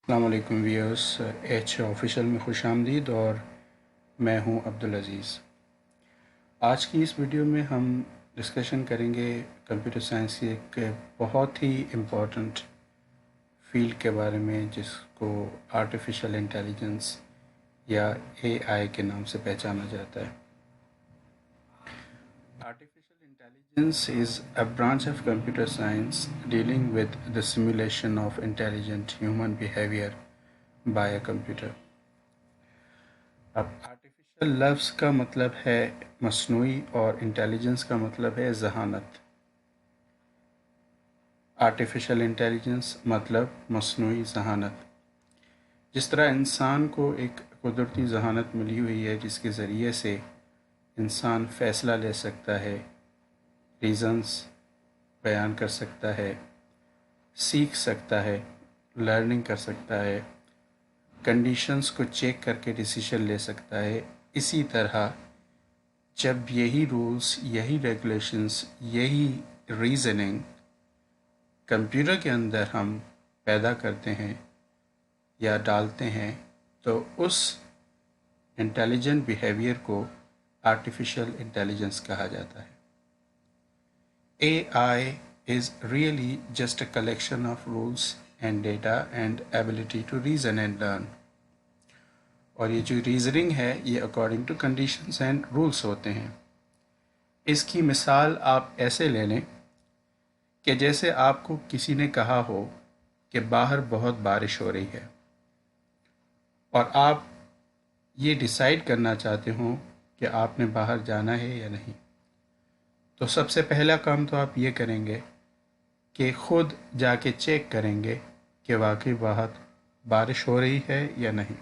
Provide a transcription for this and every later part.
السلام علیکم viewers, H official میں خوش آمدید اور میں ہوں عبدالعزیز۔ آج کی اس ویڈیو میں ہم ڈسکشن کریں گے کمپیوٹر سائنس کی ایک بہت ہی امپورٹنٹ فیلڈ کے بارے میں، جس کو آرٹیفیشل انٹیلیجنس یا اے آئی کے نام سے پہچانا جاتا ہے۔ Artificial intelligence is a branch of computer science dealing with the simulation of intelligent human behavior by a computer۔ اب آرٹیفیشل لفظ کا مطلب ہے مصنوعی اور انٹیلیجنس کا مطلب ہے ذہانت۔ آرٹیفیشل انٹیلیجنس مطلب مصنوعی ذہانت۔ جس طرح انسان کو ایک قدرتی ذہانت ملی ہوئی ہے جس کے ذریعے سے انسان فیصلہ لے سکتا ہے، ریزنز بیان کر سکتا ہے، سیکھ سکتا ہے، لرننگ کر سکتا ہے، کنڈیشنز کو چیک کر کے ڈیسیشن لے سکتا ہے، اسی طرح جب یہی رولز، یہی ریگولیشنز، یہی ریزننگ کمپیوٹر کے اندر ہم پیدا کرتے ہیں یا ڈالتے ہیں تو اس انٹیلیجنٹ بیہیویئر کو آرٹیفیشل انٹیلیجنس کہا جاتا ہے۔ AI is really just a collection of rules and data and ability to reason and learn۔ اور یہ جو ریزننگ ہے یہ according to conditions and rules ہوتے ہیں۔ اس کی مثال آپ ایسے لے لیں کہ جیسے آپ کو کسی نے کہا ہو کہ باہر بہت بارش ہو رہی ہے اور آپ یہ ڈیسائیڈ کرنا چاہتے ہوں کہ آپ نے باہر جانا ہے یا نہیں، تو سب سے پہلا کام تو آپ یہ کریں گے کہ خود جا کے چیک کریں گے کہ واقعی باہر بارش ہو رہی ہے یا نہیں۔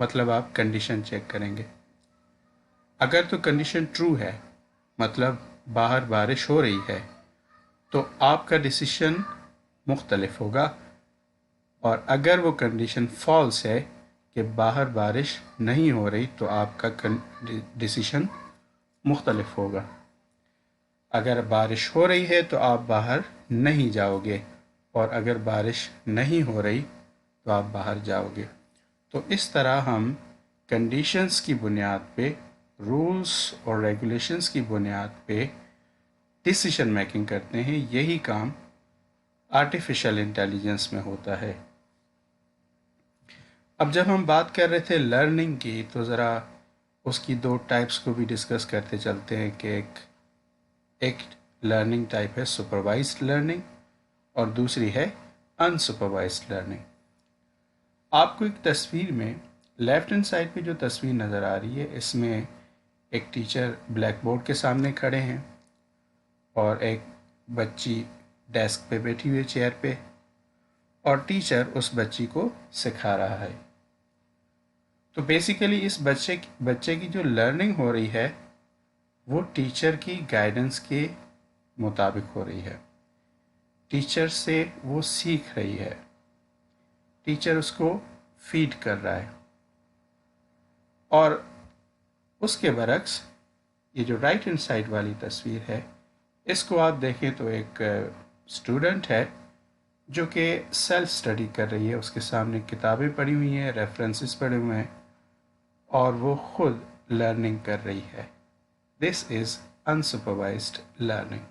مطلب آپ کنڈیشن چیک کریں گے۔ اگر تو کنڈیشن ٹرو ہے، مطلب باہر بارش ہو رہی ہے، تو آپ کا ڈیسیشن مختلف ہوگا، اور اگر وہ کنڈیشن فالس ہے کہ باہر بارش نہیں ہو رہی تو آپ کا ڈیسیشن مختلف ہوگا۔ اگر بارش ہو رہی ہے تو آپ باہر نہیں جاؤ گے، اور اگر بارش نہیں ہو رہی تو آپ باہر جاؤ گے۔ تو اس طرح ہم کنڈیشنز کی بنیاد پہ، رولز اور ریگولیشنز کی بنیاد پہ ڈیسیشن میکنگ کرتے ہیں۔ یہی کام آرٹیفیشل انٹیلیجنس میں ہوتا ہے۔ اب جب ہم بات کر رہے تھے لرننگ کی، تو ذرا اس کی دو ٹائپس کو بھی ڈسکس کرتے چلتے ہیں کہ ایک لرننگ ٹائپ ہے سپروائزڈ لرننگ اور دوسری ہے انسپروائزڈ لرننگ۔ آپ کو ایک تصویر میں لیفٹ ہینڈ سائڈ پہ جو تصویر نظر آ رہی ہے، اس میں ایک ٹیچر بلیک بورڈ کے سامنے کھڑے ہیں اور ایک بچی ڈیسک پہ بیٹھی ہوئی چیئر پہ، اور ٹیچر اس بچی کو سکھا رہا ہے۔ تو بیسیکلی اس بچے کی جو لرننگ ہو رہی ہے وہ ٹیچر کی گائیڈنس کے مطابق ہو رہی ہے۔ ٹیچر سے وہ سیکھ رہی ہے، ٹیچر اس کو فیڈ کر رہا ہے۔ اور اس کے برعکس یہ جو رائٹ ہینڈ سائڈ والی تصویر ہے، اس کو آپ دیکھیں تو ایک اسٹوڈنٹ ہے جو کہ سیلف اسٹڈی کر رہی ہے۔ اس کے سامنے کتابیں پڑھی ہوئی ہیں، ریفرنسز پڑھے ہوئے ہیں، اور وہ خود لرننگ کر رہی ہے۔ دس از انسپروائزڈ لرننگ۔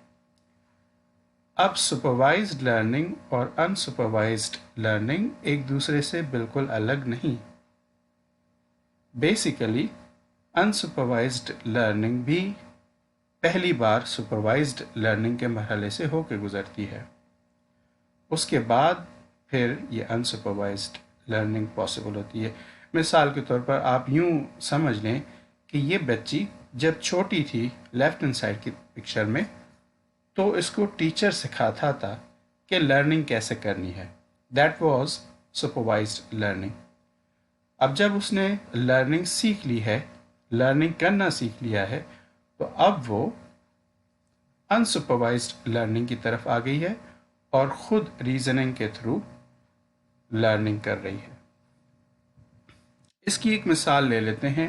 اب سپروائزڈ لرننگ اور انسپروائزڈ لرننگ ایک دوسرے سے بالکل الگ نہیں۔ بیسیکلی انسپروائزڈ لرننگ بھی پہلی بار سپروائزڈ لرننگ کے مرحلے سے ہو کے گزرتی ہے، اس کے بعد پھر یہ انسپروائزڈ لرننگ پاسبل ہوتی ہے۔ مثال کے طور پر آپ یوں سمجھ لیں کہ یہ بچی جب چھوٹی تھی، لیفٹ ہینڈ سائڈ کی پکچر میں، تو اس کو ٹیچر سکھاتا تھا کہ لرننگ کیسے کرنی ہے۔ That was supervised learning. اب جب اس نے لرننگ سیکھ لی ہے، لرننگ کرنا سیکھ لیا ہے، تو اب وہ انسپروائزڈ لرننگ کی طرف آ گئی ہے اور خود ریزننگ کے تھرو لرننگ کر رہی ہے۔ اس کی ایک مثال لے لیتے ہیں۔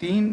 3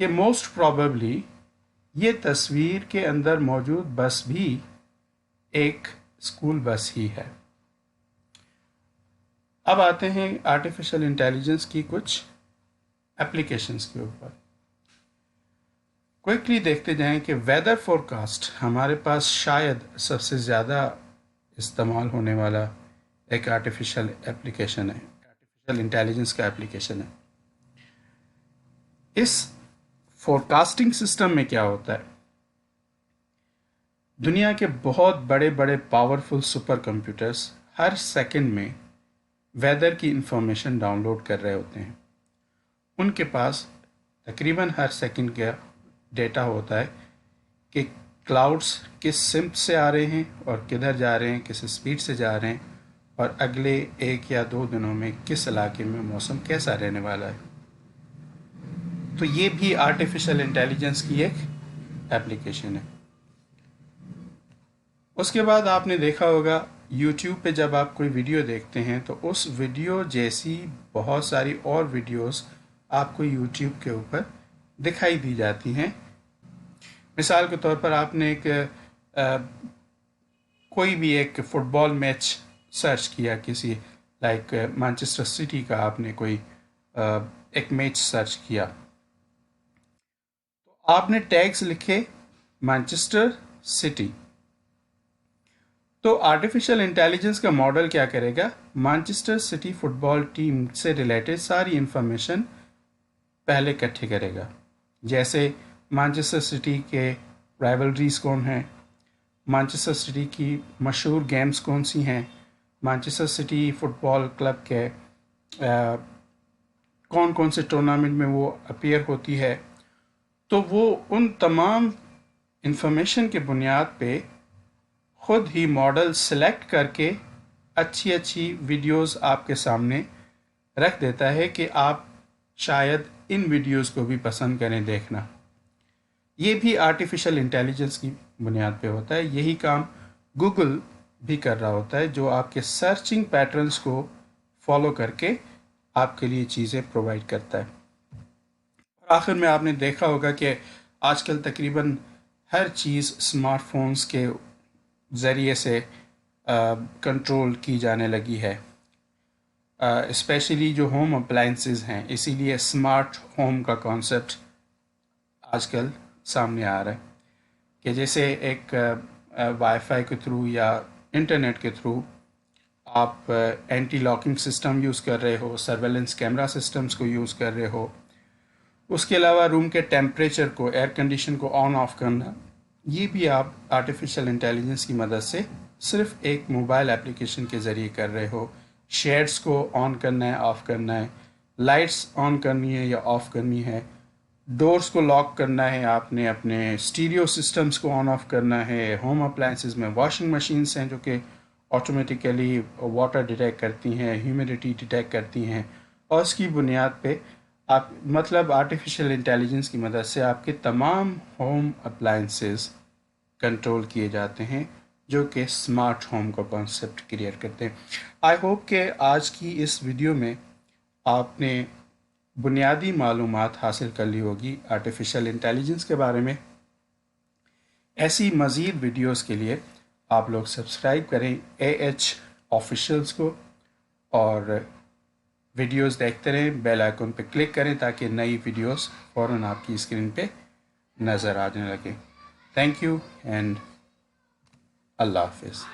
کہ موسٹ پروبیبلی یہ تصویر کے اندر موجود بس بھی ایک اسکول بس ہی ہے۔ اب آتے ہیں آرٹیفیشل انٹیلیجنس کی کچھ اپلیکیشنز کے اوپر۔ کوئکلی دیکھتے جائیں کہ ویدر فورکاسٹ ہمارے پاس شاید سب سے زیادہ استعمال ہونے والا ایک آرٹیفیشل ایپلیکیشن ہے، آرٹیفیشل انٹیلیجنس کا ایپلیکیشن ہے۔ اس فورکاسٹنگ سسٹم میں کیا ہوتا ہے؟ دنیا کے بہت بڑے بڑے پاورفل سپر کمپیوٹرز ہر سیکنڈ میں ویدر کی انفارمیشن ڈاؤن لوڈ کر رہے ہوتے ہیں۔ ان کے پاس تقریباً ہر سیکنڈ کا ڈیٹا ہوتا ہے کہ کلاؤڈز کس سمت سے آ رہے ہیں اور کدھر جا رہے ہیں، کس اسپیڈ سے جا رہے ہیں، اور اگلے 1 یا 2 دنوں میں کس علاقے میں موسم کیسا رہنے والا ہے۔ تو یہ بھی آرٹیفیشل انٹیلیجنس کی ایک ایپلیکیشن ہے۔ اس کے بعد آپ نے دیکھا ہوگا یوٹیوب پہ جب آپ کوئی ویڈیو دیکھتے ہیں تو اس ویڈیو جیسی بہت ساری اور ویڈیوز آپ کو یوٹیوب کے اوپر دکھائی دی جاتی ہیں۔ مثال کے طور پر آپ نے کوئی بھی ایک فٹ بال میچ سرچ کیا، کسی لائک مانچسٹر سٹی کا آپ نے کوئی ایک میچ سرچ کیا، تو آپ نے ٹیگز لکھے مانچسٹر سٹی، تو آرٹیفیشل انٹیلیجنس کا ماڈل کیا کرے گا؟ مانچسٹر سٹی فٹ بال ٹیم سے ریلیٹڈ ساری انفارمیشن پہلے اکٹھے کرے گا، جیسے مانچسٹر سٹی کے رائیولریز کون ہیں، مانچسٹر سٹی کی مشہور گیمز کون سی ہیں، مانچسٹر سٹی فٹ بال کلب کے کون کون سے ٹورنامنٹ میں وہ اپیئر ہوتی ہے، تو وہ ان تمام انفارمیشن کے بنیاد پہ خود ہی ماڈل سلیکٹ کر کے اچھی اچھی ویڈیوز آپ کے سامنے رکھ دیتا ہے کہ آپ شاید ان ویڈیوز کو بھی پسند کریں دیکھنا۔ یہ بھی آرٹیفیشل انٹیلیجنس کی بنیاد پہ ہوتا ہے۔ یہی کام گوگل بھی کر رہا ہوتا ہے، جو آپ کے سرچنگ پیٹرنز کو فالو کر کے آپ کے لیے چیزیں پرووائڈ کرتا ہے۔ اور آخر میں آپ نے دیکھا ہوگا کہ آج کل تقریباً ہر چیز اسمارٹ فونز کے ذریعے سے کنٹرول کی جانے لگی ہے، اسپیشلی جو ہوم اپلائنسز ہیں۔ اسی لیے اسمارٹ ہوم کا کانسیپٹ آج کل سامنے آ رہا ہے کہ جیسے ایک وائی فائی کے تھرو یا انٹرنیٹ کے تھرو آپ اینٹی لاکنگ سسٹم یوز کر رہے ہو، سرویلنس کیمرہ سسٹمز کو یوز کر رہے ہو، اس کے علاوہ روم کے ٹیمپریچر کو، ایئر کنڈیشن کو آن آف کرنا، یہ بھی آپ آرٹیفیشل انٹیلیجنس کی مدد سے صرف ایک موبائل اپلیکیشن کے ذریعے کر رہے ہو۔ شیڈز کو آن کرنا ہے، آف کرنا ہے، لائٹس آن کرنی ہے یا آف کرنی ہے، ڈورز کو لاک کرنا ہے، آپ نے اپنے اسٹیریو سسٹمز کو آن آف کرنا ہے۔ ہوم اپلائنسز میں واشنگ مشینز ہیں جو کہ آٹومیٹیکلی واٹر ڈیٹیکٹ کرتی ہیں، ہیومیڈیٹی ڈیٹیکٹ کرتی ہیں، اور اس کی بنیاد پہ آپ مطلب آرٹیفیشل انٹیلیجنس کی مدد سے آپ کے تمام ہوم اپلائنسز کنٹرول کیے جاتے ہیں، جو کہ اسمارٹ ہوم کا کانسیپٹ کریٹ کرتے ہیں۔ آئی ہوپ کہ آج کی اس ویڈیو میں آپ نے بنیادی معلومات حاصل کر لی ہوگی آرٹیفیشل انٹیلیجنس کے بارے میں۔ ایسی مزید ویڈیوز کے لیے آپ لوگ سبسکرائب کریں AH آفیشیلز کو، اور ویڈیوز دیکھتے رہیں، بیل آئیکن پہ کلک کریں تاکہ نئی ویڈیوز فوراً آپ کی اسکرین پہ نظر آنے لگیں۔ تھینک یو اینڈ اللہ حافظ۔